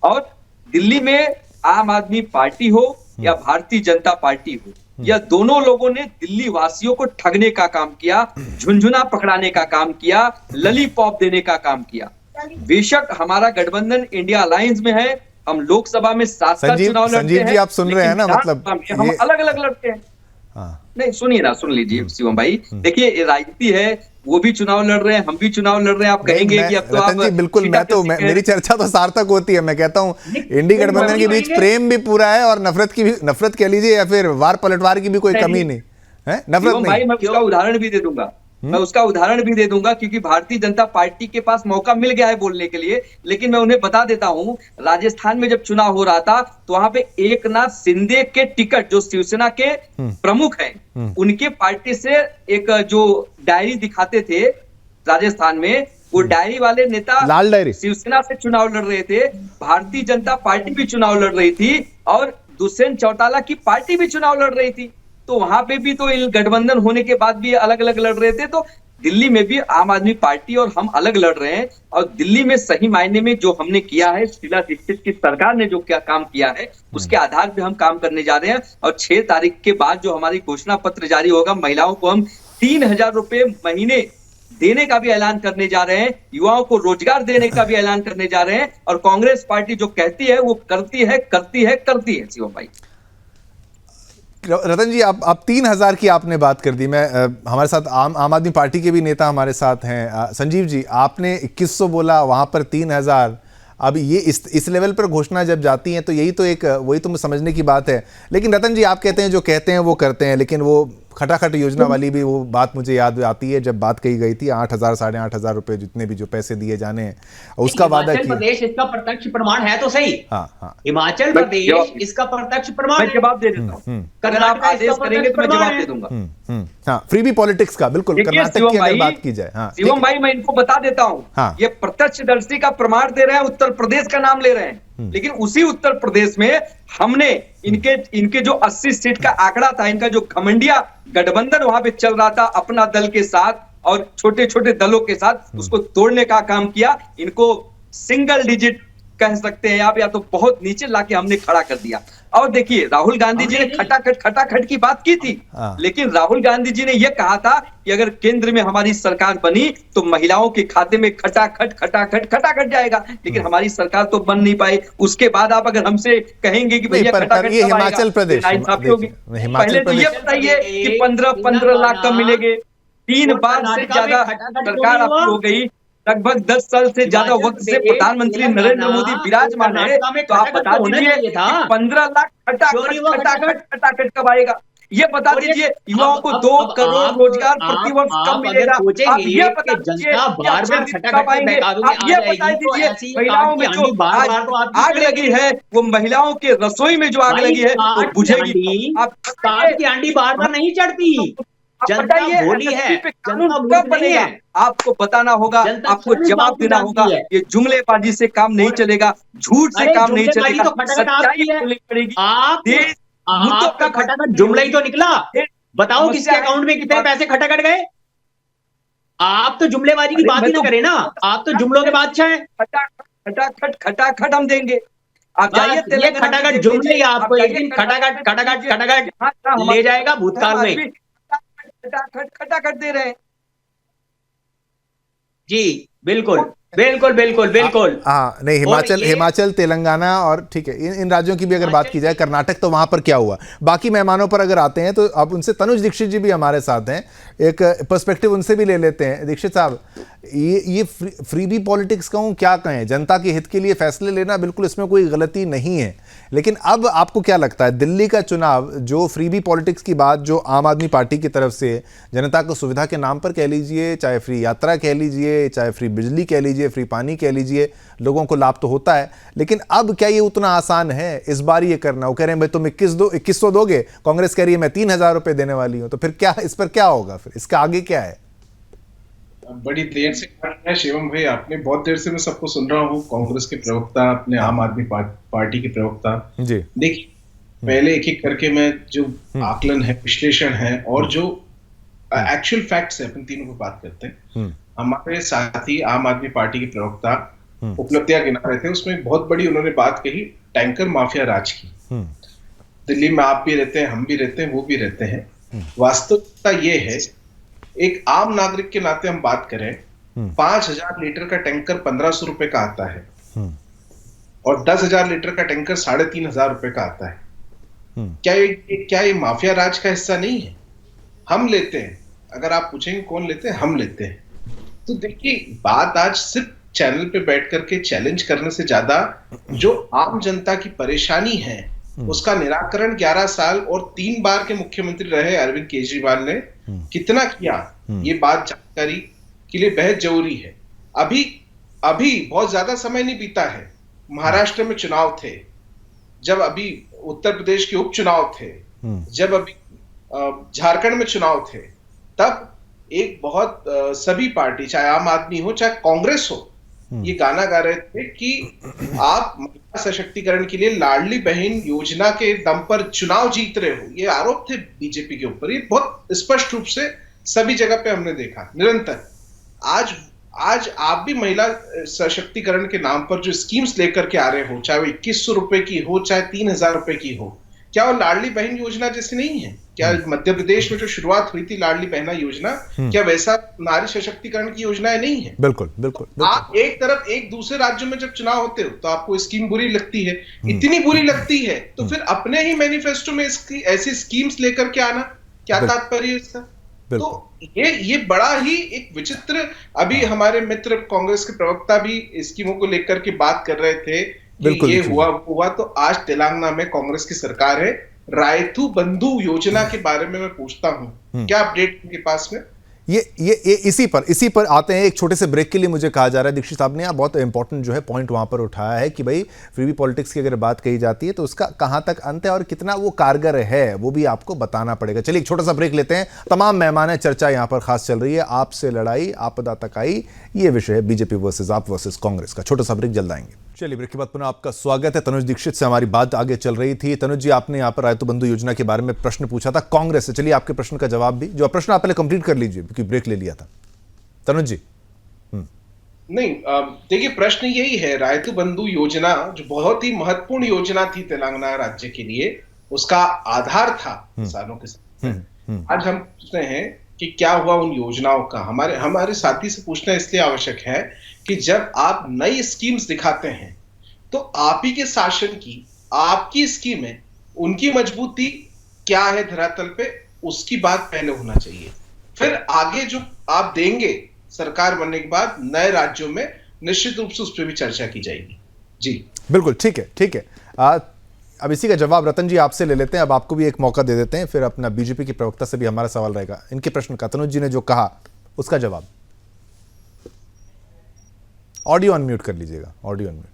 और दिल्ली में आम आदमी पार्टी हो या भारतीय जनता पार्टी हो, या दोनों लोगों ने दिल्ली वासियों को ठगने का काम किया, झुनझुना पकड़ाने का काम किया, ललीपॉप देने का काम किया। बेशक हमारा गठबंधन इंडिया अलायंस में है, हम लोकसभा में 7 चुनाव लड़ते हैं। संजीव जी, आप सुन रहे हैं ना, मतलब हम अलग अलग लड़ते हैं। नहीं, सुनिए ना, सुन लीजिए शिवम भाई, देखिए ये राजनीति है, वो भी चुनाव लड़ रहे हैं, हम भी चुनाव लड़ रहे हैं। आप कहेंगे कि अब तो आप बिल्कुल, मेरी चर्चा तो सार्थक होती है। मैं कहता हूं इंडी गठबंधन के बीच प्रेम भी पूरा है और नफरत कह लीजिए या फिर वार पलटवार की भी कोई कमी नहीं है। नफरत नहीं। भाई मैं उसका उदाहरण भी दे दूंगा, क्योंकि भारतीय जनता पार्टी के पास मौका मिल गया है बोलने के लिए, लेकिन मैं उन्हें बता देता हूं, राजस्थान में जब चुनाव हो रहा था तो वहां पे एकनाथ शिंदे के टिकट, जो शिवसेना के प्रमुख हैं, उनके पार्टी से एक जो डायरी दिखाते थे राजस्थान में, वो डायरी वाले नेता लाल डायरी शिवसेना से चुनाव लड़ रहे थे, भारतीय जनता पार्टी भी चुनाव लड़ रही थी, और दुष्यंत चौटाला की पार्टी भी चुनाव लड़ रही थी। तो वहां पे भी तो गठबंधन होने के बाद भी अलग अलग लड़ रहे थे। तो दिल्ली में भी आम आदमी पार्टी और हम अलग लड़ रहे हैं, और दिल्ली में सही मायने में जो हमने किया है, शीला दीक्षित की सरकार ने जो क्या काम किया है, उसके आधार पे हम काम करने जा रहे हैं। और 6 तारीख के बाद जो हमारी घोषणा पत्र जारी होगा, महिलाओं को हम 3000 रुपए महीने देने का भी ऐलान करने जा रहे हैं, युवाओं को रोजगार देने का भी ऐलान करने जा रहे हैं। और कांग्रेस पार्टी जो कहती है वो करती है शिवम भाई। रतन जी, आप 3000 की आपने बात कर दी। मैं हमारे साथ आम आदमी पार्टी के भी नेता हमारे साथ हैं। संजीव जी, आपने 2100 बोला, वहां पर 3000। अब ये इस लेवल पर घोषणा जब जाती है तो यही तो वही तो समझने की बात है। लेकिन रतन जी, आप कहते हैं जो कहते हैं वो करते हैं, लेकिन वो खटाखट योजना वाली भी वो बात मुझे याद आती है जब बात कही गई थी 8000 8,500 रुपए जितने भी जो पैसे दिए जाने हैं, उसका वादा किया। हिमाचल प्रदेश इसका प्रत्यक्ष प्रमाण है तो सही। हाँ। हिमाचल प्रदेश इसका प्रत्यक्ष प्रमाण है। जवाब दे देता हूँ, अगर आप आदेश करेंगे तो मैं जवाब दे दूंगा। हाँ, फ्रीबी पॉलिटिक्स का बिल्कुल कर्नाटक की अगर बात की जाए। हाँ, शिवम भाई, मैं इनको बता देता हूँ, ये प्रत्यक्षदर्शी का प्रमाण दे रहे हैं, उत्तर प्रदेश का नाम ले रहे हैं, लेकिन उसी उत्तर प्रदेश में हमने इनके जो 80 सीट का आंकड़ा था, इनका जो घमंडिया गठबंधन वहां पे चल रहा था अपना दल के साथ और छोटे छोटे दलों के साथ, उसको तोड़ने का काम किया। इनको सिंगल डिजिट कह सकते हैं आप, या तो बहुत नीचे लाके हमने खड़ा कर दिया। और देखिए, राहुल गांधी जी ने खटाखट की बात की थी, लेकिन राहुल गांधी जी ने यह कहा था कि अगर केंद्र में हमारी सरकार बनी तो महिलाओं के खाते में खटाखट जाएगा, लेकिन हमारी सरकार तो बन नहीं पाई। उसके बाद आप अगर हमसे कहेंगे कि भैया खटाखट, ये हिमाचल प्रदेश, पहले तो ये बताइए कि 15 लाख कब मिलेंगे? 3 बार से ज्यादा सरकार आपकी हो गई, लगभग 10 साल से ज्यादा वक्त से प्रधानमंत्री नरेंद्र मोदी विराजमान है, तो आप बता दीजिए 15 लाख खटाखट कब आएगा? ये बता दीजिए, युवाओं को 2 करोड़ रोजगार प्रतिवर्ष कब मिलेगा? आप ये बता दीजिए, कब आएंगे? आप ये बता दीजिए, महिलाओं में जो आग लगी है, वो महिलाओं के रसोई में जो आग लगी है वो बुझेगी। आप की आंडी बार नहीं चढ़ती, जनता बोली है, जनता कब बनेगा? आपको बताना होगा, आपको जवाब देना होगा। ये जुमलेबाजी से काम नहीं चलेगा, झूठ से काम नहीं चलेगा, सच्चाई बोलनी पड़ेगी। आपका खटाखट जुमला ही तो निकला। बताओ किसके अकाउंट में कितने पैसे खटाखट गए। आप तो जुमलेबाजी की बात ही ना करें ना, आप तो जुमलों के बादशाह हैं। खटाखट हम देंगे। आप जाइए ये तेलंगाना में खटाखट देख जुमले ही लीजिए, आपको आप एक जाइए दिन खटाखट खटाखट खटाखट हम ले जाएगा भूतकाल हम में। अभी खटाखट दे रहे हैं। जी बिल्कुल बिल्कुल बिल्कुल बिल्कुल। हाँ नहीं, हिमाचल, हिमाचल, तेलंगाना और ठीक है, इन राज्यों की भी अगर बात की जाए, कर्नाटक, तो वहां पर क्या हुआ। बाकी मेहमानों पर अगर आते हैं तो अब उनसे तनुज दीक्षित जी भी हमारे साथ हैं, एक पर्सपेक्टिव उनसे भी ले लेते हैं। दीक्षित साहब, ये फ्रीबी पॉलिटिक्स कहूँ क्या कहें, जनता के हित के लिए फैसले लेना बिल्कुल इसमें कोई गलती नहीं है, लेकिन अब आपको क्या लगता है दिल्ली का चुनाव, जो फ्रीबी पॉलिटिक्स की बात जो आम आदमी पार्टी की तरफ से जनता को सुविधा के नाम पर कह लीजिए, चाहे फ्री यात्रा कह लीजिए, चाहे फ्री बिजली कह लीजिए, फ्री पानी कह लीजिए, लोगों को लाभ तो होता है, लेकिन अब क्या ये उतना आसान है इस बार ये करना? वो कह रहे हैं भाई तुम 2100 दोगे, कांग्रेस कह रही है मैं 3000 रुपए देने वाली हूं, तो फिर क्या, इस पर क्या होगा, फिर इसका आगे क्या है? बड़ी देर से है शिवम भाई, आपने बहुत देर से मैं सबको सुन रहा हूँ, कांग्रेस के प्रवक्ता, अपने आम आदमी पार्टी के प्रवक्ता जी। देखिए, पहले एक एक करके मैं जो आकलन है, विश्लेषण है और जो एक्चुअल फैक्ट्स है, अपन तीनों को बात करते हैं। हमारे साथी आम आदमी पार्टी के प्रवक्ता उपलब्धियां गिना रहे थे, उसमें एक बहुत बड़ी उन्होंने बात कही टैंकर माफिया राज की। दिल्ली में आप भी रहते हैं, हम भी रहते हैं, वो भी रहते हैं। वास्तविकता ये है, एक आम नागरिक के नाते हम बात करें, 5000 लीटर का टैंकर 1500 रुपए का आता है और 10,000 लीटर का टैंकर 3500 रुपए का आता है। क्या ये माफिया राज का हिस्सा नहीं है? हम लेते हैं। अगर आप पूछेंगे कौन लेते हैं, हम लेते हैं। तो देखिए, बात आज सिर्फ चैनल पे बैठ करके चैलेंज करने से ज्यादा जो आम जनता की परेशानी है उसका निराकरण 11 साल और 3 बार के मुख्यमंत्री रहे अरविंद केजरीवाल ने कितना किया, ये बात जानकारी के लिए बेहद जरूरी है। अभी बहुत ज्यादा समय नहीं बीता है, महाराष्ट्र में चुनाव थे, जब अभी उत्तर प्रदेश के उपचुनाव थे, जब अभी झारखंड में चुनाव थे, तब एक बहुत सभी पार्टी, चाहे आम आदमी हो चाहे कांग्रेस हो, ये गाना गा रहे थे कि आप महिला सशक्तिकरण के लिए लाडली बहन योजना के दम पर चुनाव जीत रहे हो। ये आरोप थे बीजेपी के ऊपर, ये बहुत स्पष्ट रूप से सभी जगह पे हमने देखा निरंतर। आज आप भी महिला सशक्तिकरण के नाम पर जो स्कीम्स लेकर के आ रहे हो, चाहे वो 2100 रुपए की हो, चाहे 3000 रुपए की हो, क्या वो लाडली बहन योजना जैसी नहीं है? क्या मध्य प्रदेश में जो शुरुआत हुई थी लाडली बहना योजना, क्या वैसा नारी सशक्तिकरण की योजनाएं नहीं है? बिल्कुल बिल्कुल। आप एक तरफ एक दूसरे राज्यों में जब चुनाव होते हो तो आपको स्कीम बुरी लगती है, इतनी बुरी लगती है तो फिर अपने ही मैनिफेस्टो में ऐसी स्कीम्स लेकर के आना, क्या तात्पर्य इसका? तो ये बड़ा ही एक विचित्र, अभी हमारे मित्र कांग्रेस के प्रवक्ता भी स्कीमों को लेकर के बात कर रहे थे कि ये हुआ। तो आज तेलंगाना में कांग्रेस की सरकार है, रायतू बंधु योजना के बारे में मैं पूछता हूं, क्या अपडेट उनके पास में? ये इसी पर आते हैं। एक छोटे से ब्रेक के लिए मुझे कहा जा रहा है, दीक्षित साहब ने बहुत इंपॉर्टेंट जो है पॉइंट वहां पर उठाया है कि भाई फ्रीबी पॉलिटिक्स की अगर बात कही जाती है तो उसका कहां तक अंत है और कितना वो कारगर है, वो भी आपको बताना पड़ेगा। चलिए एक छोटा सा ब्रेक लेते हैं। तमाम मेहमान है, चर्चा यहां पर खास चल रही है, आपसे लड़ाई आपदा तक आई, ये विषय है बीजेपी वर्सेस आप वर्सेस कांग्रेस का। छोटा सा ब्रेक, जल्द आएंगे। चलिए ब्रेक के बाद पुनः आपका स्वागत है। तनुज दीक्षित से हमारी बात आगे चल रही थी। तनुज जी, आपने यहाँ पर रायतू बंधु योजना के बारे में प्रश्न पूछा था कांग्रेस से, चलिए आपके प्रश्न का जवाब भी, जो प्रश्न आप पहले कंप्लीट कर लीजिए क्योंकि ब्रेक ले लिया था। तनुज जी। नहीं, देखिए प्रश्न यही है, रायतू बंधु योजना जो बहुत ही महत्वपूर्ण योजना थी तेलंगाना राज्य के लिए, उसका आधार था किसानों के साथ। आज हम पूछते हैं कि क्या हुआ उन योजनाओं का। हमारे साथी से पूछना इसलिए आवश्यक है कि जब आप नई स्कीम्स दिखाते हैं तो आप ही के शासन की, आपकी स्कीम है, उनकी मजबूती क्या है धरातल पे, उसकी बात पहले होना चाहिए। फिर आगे जो आप देंगे सरकार बनने के बाद नए राज्यों में, निश्चित रूप से उस पर भी चर्चा की जाएगी। जी बिल्कुल, ठीक है। अब इसी का जवाब रतन जी आपसे ले लेते हैं। अब आपको भी एक मौका दे देते हैं, फिर अपना बीजेपी के प्रवक्ता से भी हमारा सवाल रहेगा। इनके प्रश्न का तनुज जी ने जो कहा उसका जवाब। ऑडियो अनम्यूट कर लीजिएगा, ऑडियो अनम्यूट।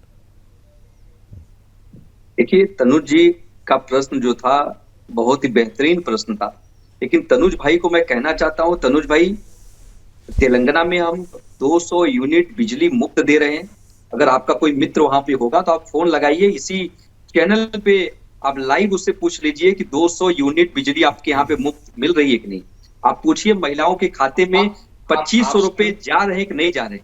देखिए, तनुज जी का प्रश्न जो था बहुत ही बेहतरीन प्रश्न था, लेकिन तनुज भाई को मैं कहना चाहता हूं, तनुज भाई, तेलंगाना में हम 200 यूनिट बिजली मुफ्त दे रहे हैं। अगर आपका कोई मित्र वहां पे होगा तो आप फोन लगाइए, इसी चैनल पे आप लाइव उससे पूछ लीजिए कि 200 यूनिट बिजली आपके यहाँ पे मुफ्त मिल रही है कि नहीं। आप पूछिए महिलाओं के खाते में 2500 रुपए जा रहे हैं कि नहीं जा रहे।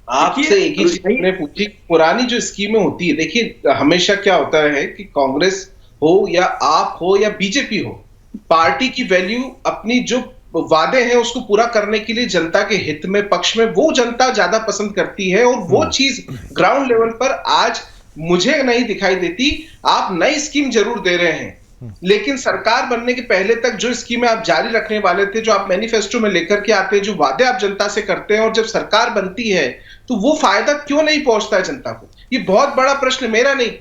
आपसे एक ही चीज मैंने पूछी, पुरानी जो स्कीमें होती है, देखिए हमेशा क्या होता है कि कांग्रेस हो या आप हो या बीजेपी हो, पार्टी की वैल्यू अपनी जो वादे हैं उसको पूरा करने के लिए जनता के हित में, पक्ष में, वो जनता ज्यादा पसंद करती है। और वो चीज ग्राउंड लेवल पर आज मुझे नहीं दिखाई देती। आप नई स्कीम जरूर दे रहे हैं, लेकिन सरकार बनने के पहले तक जो स्कीमें आप जारी रखने वाले थे, जो आप मैनिफेस्टो में लेकर के आते हैं, जो वादे आप जनता से करते हैं, और जब सरकार बनती है तो वो फायदा क्यों नहीं पहुंचता है जनता को? ये बहुत बड़ा प्रश्न मेरा नहीं,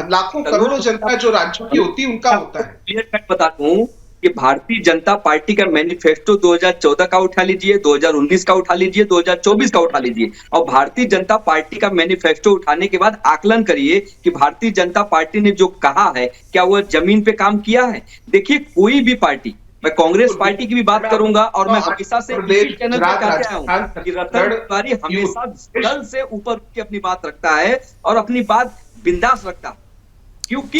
लाखों करोड़ों जनता जो राज्यों की होती है उनका होता है। क्लियर कट बता दूं कि भारतीय जनता पार्टी का मैनिफेस्टो 2014 का उठा लीजिए, 2019 का उठा लीजिए, 2024 का उठा लीजिए, और भारतीय जनता पार्टी का मैनिफेस्टो उठाने के बाद आकलन करिए कि भारतीय जनता पार्टी ने जो कहा है क्या वह जमीन पे काम किया है। देखिए कोई भी पार्टी, मैं कांग्रेस पार्टी की भी बात करूंगा, और मैं हमेशा से इसी चैनल पे कहते आया हूं कि रतन तिवारी हमेशा दल से ऊपर उठ के अपनी बात रखता है और अपनी बात बिंदास रखता है, क्योंकि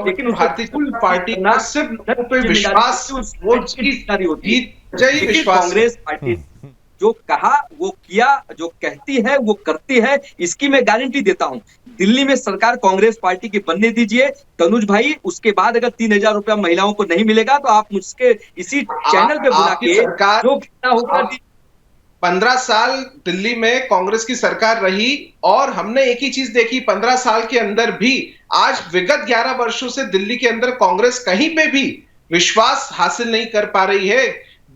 लेकिन भारतीय जनता पार्टी का सिर्फ विश्वास, वो कांग्रेस पार्टी जो कहा वो किया, जो कहती है वो करती है, इसकी मैं गारंटी देता हूं। दिल्ली में सरकार कांग्रेस पार्टी की बनने दीजिए तनुज भाई, उसके बाद अगर 3000 रुपया महिलाओं को नहीं मिलेगा तो आप मुझके इसी चैनल पे बुला के जो होगा। 15 साल दिल्ली में कांग्रेस की सरकार रही और हमने एक ही चीज देखी, 15 साल के अंदर भी, आज विगत 11 वर्षों से दिल्ली के अंदर कांग्रेस कहीं पे भी विश्वास हासिल नहीं कर पा रही है।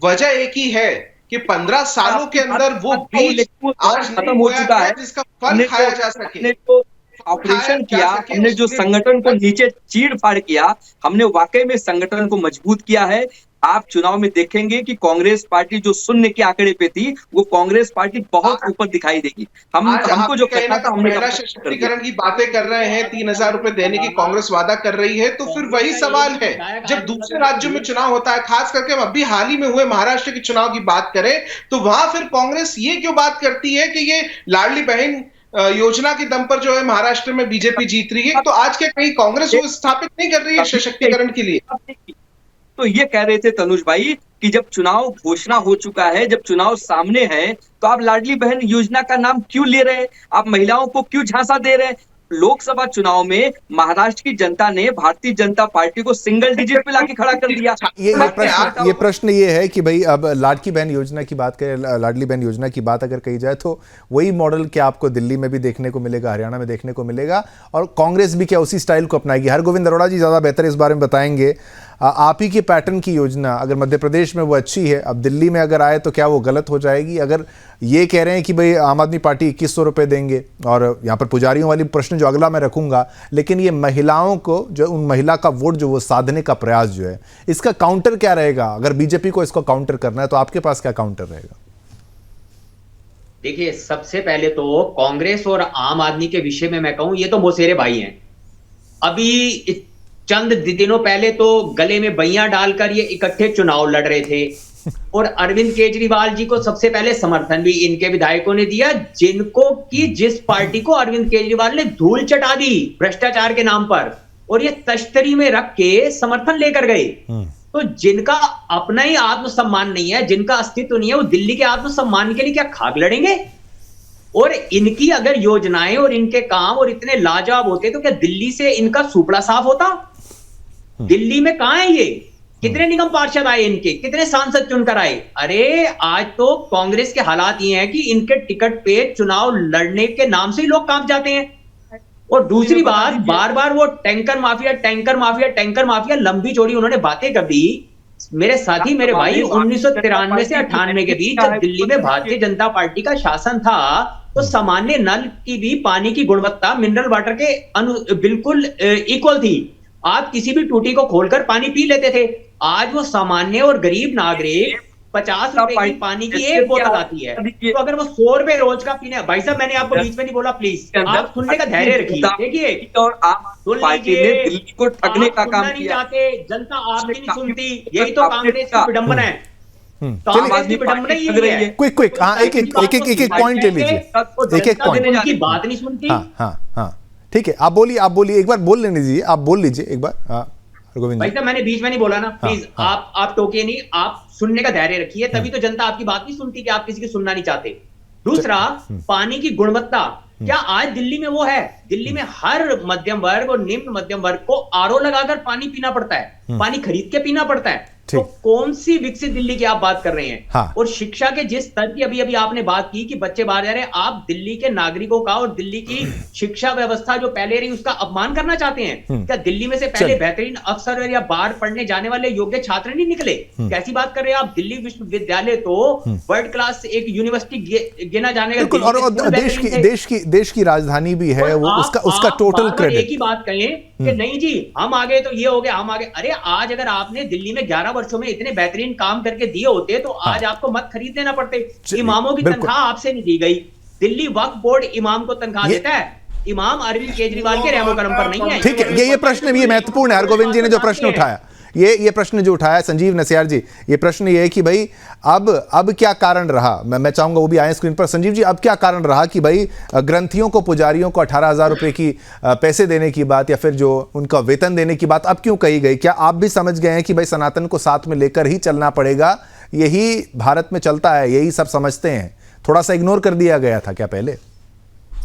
वजह एक ही है कि 15 सालों के अंदर वो बीज आज खत्म हो चुका है जिसका फल खाया जा सके। हमने जो ऑपरेशन किया, हमने जो संगठन को नीचे चीड़ फाड़ किया, हमने वाकई में संगठन को मजबूत किया है। आप चुनाव में देखेंगे कि कांग्रेस पार्टी जो शून्य के आंकड़े पे थी, वो कांग्रेस पार्टी बहुत ऊपर दिखाई देगी। हमको जो कहना था, हमने महिला सशक्तिकरण की बातें कर रहे हैं, 3000 रुपए देने की कांग्रेस वादा कर रही है, तो फिर वही सवाल है, जब दूसरे राज्यों में चुनाव होता है, खास करके हम अभी हाल ही में हुए महाराष्ट्र के चुनाव की बात करें, तो वहां फिर कांग्रेस ये क्यों बात करती है कि ये लाडली बहन योजना के दम पर जो है महाराष्ट्र में बीजेपी जीत रही है, तो आज के कहीं कांग्रेस वो स्थापित नहीं कर रही है सशक्तिकरण के लिए। तो ये कह रहे थे तनुज भाई कि जब चुनाव घोषणा हो चुका है, जब चुनाव सामने है, तो आप लाडली बहन योजना का नाम क्यों ले रहे हैं? आप महिलाओं को क्यों झांसा दे रहे हैं? लोकसभा चुनाव में महाराष्ट्र की जनता ने भारतीय जनता पार्टी को सिंगल डिजिट पे लाके खड़ा कर दिया। ये प्रश्न ये है कि भाई अब लाडली बहन योजना की बात करें, लाडली बहन योजना की बात अगर कही जाए तो वही मॉडल क्या आपको दिल्ली में भी देखने को मिलेगा, हरियाणा में देखने को मिलेगा, और कांग्रेस भी क्या उसी स्टाइल को अपनाएगी? हरगोविंद अरोड़ा जी ज़्यादा बेहतर इस बारे में बताएंगे। आप ही के पैटर्न की योजना अगर मध्य प्रदेश में वो अच्छी है, अब दिल्ली में अगर आए तो क्या वो गलत हो जाएगी? अगर ये कह रहे हैं कि भाई आम आदमी पार्टी 2100 रुपये देंगे, और यहाँ पर पुजारियों वाली प्रश्न जो अगला मैं रखूंगा, लेकिन ये महिलाओं को जो उन महिला का वोट जो वो साधने का प्रयास जो है, इसका काउंटर क्या रहेगा? अगर बीजेपी को इसको काउंटर करना है तो आपके पास क्या काउंटर रहेगा? देखिए, सबसे पहले तो कांग्रेस और आम आदमी के विषय में मैं कहूं, ये तो मौसेरे भाई हैं। अभी चंद दिनों पहले तो गले में बइयां डालकर ये इकट्ठे चुनाव लड़ रहे थे, और अरविंद केजरीवाल जी को सबसे पहले समर्थन भी इनके विधायकों ने दिया, जिनको कि जिस पार्टी को अरविंद केजरीवाल ने धूल चटा दी भ्रष्टाचार के नाम पर, और ये तश्तरी में रख के समर्थन लेकर गए। तो जिनका अपना ही आत्मसम्मान नहीं है, जिनका अस्तित्व नहीं है, वो दिल्ली के आत्मसम्मान के लिए क्या खाक लड़ेंगे? और इनकी अगर योजनाएं और इनके काम और इतने लाजवाब होते तो क्या दिल्ली से इनका सुपड़ा साफ होता? दिल्ली में कहां है ये? कितने निगम पार्षद आए इनके, कितने सांसद चुनकर आए? अरे आज तो कांग्रेस के हालात ये हैं कि इनके टिकट पे चुनाव लड़ने के नाम से ही लोग कांप जाते हैं। और दूसरी बात, बार बार वो tanker mafia, tanker mafia, tanker mafia, लंबी चौड़ी उन्होंने बातें कर दी। मेरे साथी, मेरे भाई, 1993 से 98 के बीच जब दिल्ली में भारतीय जनता पार्टी का शासन था, तो सामान्य नल की भी पानी की गुणवत्ता मिनरल वाटर के बिल्कुल इक्वल थी। आप किसी भी टूटी को खोलकर पानी पी लेते थे। आज वो सामान्य और गरीब नागरिक 50 रुपए की पानी की एक बोतल आती है, तो अगर वो 100 रुपए रोज का पीने, भाई साहब मैंने आपको बीच में नहीं बोला, प्लीज आप सुनने का धैर्य रखिए। देखिए, और आप पार्टी ने दिल्ली को ठगने का काम किया। जनता आपकी नहीं सुनती, यही तो कांग्रेस की विडंबना है। कांग्रेस की विडंबना ही है। क्विक हाँ, एक पॉइंट ले लीजिए, एक पॉइंट उनकी बात नहीं सुनती। ठीक है, आप बोलिए एक बार बोल लेने दीजिए, आप बोल लीजिए एक बार। हाँ गोविंद भाई साहब, मैंने बीच में नहीं बोला ना, प्लीज आप टोके नहीं, आप सुनने का धैर्य रखिए, तभी तो जनता आपकी बात नहीं सुनती कि आप किसी की सुनना नहीं चाहते। दूसरा, पानी की गुणवत्ता, क्या आज दिल्ली में वो है? दिल्ली में हर मध्यम वर्ग और निम्न मध्यम वर्ग को आरओ लगाकर पानी पीना पड़ता है, पानी खरीद के पीना पड़ता है। तो कौन सी विकसित दिल्ली की आप बात कर रहे हैं? हाँ। और शिक्षा के जिस स्तर की अभी आपने बात की कि बच्चे बाहर जा रहे हैं, आप दिल्ली के नागरिकों का और दिल्ली की शिक्षा व्यवस्था जो पहले रही उसका अपमान करना चाहते हैं क्या? दिल्ली में से पहले बेहतरीन अफसर या बाहर पढ़ने जाने वाले योग्य छात्र नहीं निकले? कैसी बात कर रहे हैं आप? दिल्ली विश्वविद्यालय तो वर्ल्ड क्लास एक यूनिवर्सिटी गिना जाने का, बिल्कुल, और देश की राजधानी भी है वो, उसका टोटल क्रेडिट। एक ही बात कहें कि नहीं जी हम आगे तो ये हो गया, हम आगे। अरे आज अगर आपने दिल्ली में 11 वर्षों में इतने बेहतरीन काम करके दिए होते तो आज आपको मत खरीद लेना पड़ते। इमामों की तनख्वाह आपसे नहीं दी गई, दिल्ली वक्फ बोर्ड इमाम को तनख्वाह देता है, इमाम अरविंद केजरीवाल के रहमो करम पर नहीं है। ठीक है, ये प्रश्न भी महत्वपूर्ण है। हरगोविंद जी ने जो प्रश्न उठाया, ये प्रश्न जो उठाया संजीव नसियार जी, ये प्रश्न ये है कि भाई अब क्या कारण रहा, मैं चाहूंगा वो भी आए स्क्रीन पर। संजीव जी, अब क्या कारण रहा कि भाई ग्रंथियों को, पुजारियों को 18,000 रुपए की पैसे देने की बात या फिर जो उनका वेतन देने की बात अब क्यों कही गई? क्या आप भी समझ गए हैं कि भाई सनातन को साथ में लेकर ही चलना पड़ेगा, यही भारत में चलता है, यही सब समझते हैं, थोड़ा सा इग्नोर कर दिया गया था क्या पहले?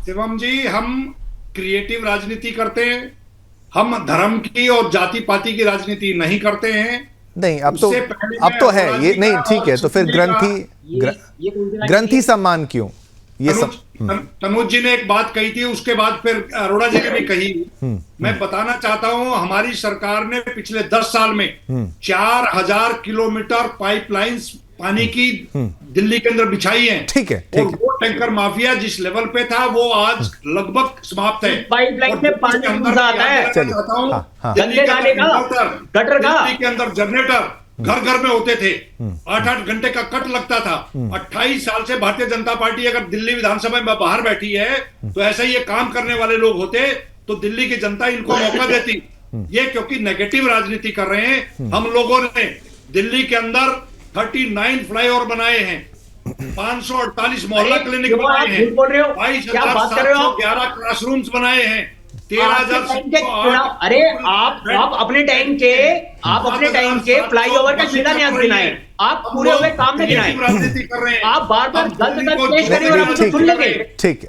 शिवम जी, हम क्रिएटिव राजनीति करते हैं, हम धर्म की और जाति पाति की राजनीति नहीं करते हैं। नहीं, अब तो है ये, नहीं ठीक है, तो फिर ग्रंथी सम्मान क्यों? ये सब तनुज जी ने एक बात कही थी, उसके बाद फिर अरोड़ा जी ने भी कही। मैं बताना चाहता हूं, हमारी सरकार ने पिछले 10 साल में 4,000 किलोमीटर पाइपलाइंस पानी की दिल्ली के अंदर बिछाई है। ठीक है, और वो टैंकर माफिया जिस लेवल पे था वो आज लगभग समाप्त है। पाइपलाइन में पानी अंदर आता है। दिल्ली के अंदर जनरेटर घर घर में होते थे, 8-8 घंटे का कट लगता था। 28 साल से भारतीय जनता पार्टी अगर दिल्ली विधानसभा में बाहर बैठी है तो ऐसा ये काम करने वाले लोग होते तो दिल्ली की जनता इनको मौका देती। ये क्योंकि नेगेटिव राजनीति कर रहे हैं। हम लोगों ने दिल्ली के अंदर 39 फ्लाईओवर बनाए हैं, 548 मोहल्ला क्लिनिक बनाए हैं, 22,711 क्लासरूम्स बनाए हैं, 13,000। अरे आप अपने टाइम के फ्लाईओवर का शिलान्यास गिनाए, आप पूरे हुए काम में गिनाए। राजनीति कर रहे हैं आप बार-बार गलत पेश करें और आप सुन लेंगे। ठीक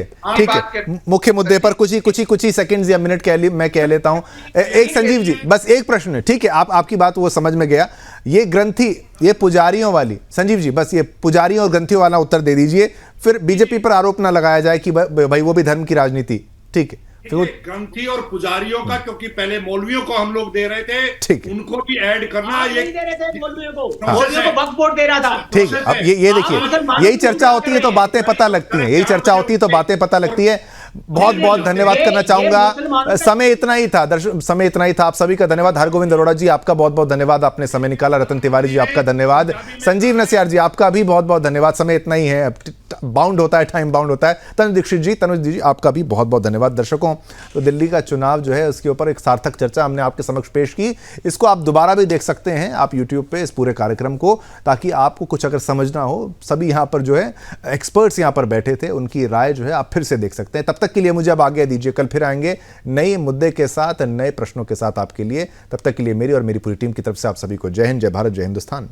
है, मुख्य मुद्दे पर कुछ ही सेकंड्स या मिनट मैं कह लेता हूं। एक संजीव जी, बस एक प्रश्न है, ठीक है, आपकी बात वो समझ में गया। ये ग्रंथी, ये पुजारियों वाली, संजीव जी बस ये पुजारियों और ग्रंथियों वाला उत्तर दे दीजिए, फिर बीजेपी पर आरोप ना लगाया जाए कि भाई वो भी धर्म की राजनीति। ठीक है, ग्रंथी और पुजारियों का, क्योंकि पहले मौलवियों को हम लोग दे रहे थे, उनको भी ऐड करना। ये दे रहे थे मौलवियों को वक्फ बोर्ड दे रहा था। ठीक है, अब ये देखिए, यही चर्चा होती है तो बातें पता लगती हैं, यही चर्चा होती है तो बातें पता लगती है। बहुत बहुत धन्यवाद करना चाहूंगा, समय इतना ही था दर्शक, समय इतना ही था। आप सभी का धन्यवाद। हरगोविंद अरोड़ा जी आपका बहुत बहुत धन्यवाद, आपने समय निकाला। रतन तिवारी जी आपका धन्यवाद। संजीव नसियार जी आपका भी बहुत बहुत धन्यवाद। समय इतना ही है, बाउंड होता है, टाइम बाउंड होता है। तनुज दीक्षित जी आपका भी बहुत बहुत धन्यवाद। दर्शकों, तो दिल्ली का चुनाव जो है उसके ऊपर एक सार्थक चर्चा हमने आपके समक्ष पेश की। इसको आप दोबारा भी देख सकते हैं आप यूट्यूब पे, इस पूरे कार्यक्रम को, ताकि आपको कुछ अगर समझना हो, सभी यहाँ पर जो है एक्सपर्ट्स यहाँ पर बैठे थे, उनकी राय जो है आप फिर से देख सकते हैं। तब तक के लिए मुझे अब आज्ञा दीजिए, कल फिर आएंगे नए मुद्दे के साथ, नए प्रश्नों के साथ आपके लिए। तब तक के लिए मेरी और मेरी पूरी टीम की तरफ से आप सभी को जय हिंद, जय भारत, जय हिंदुस्तान।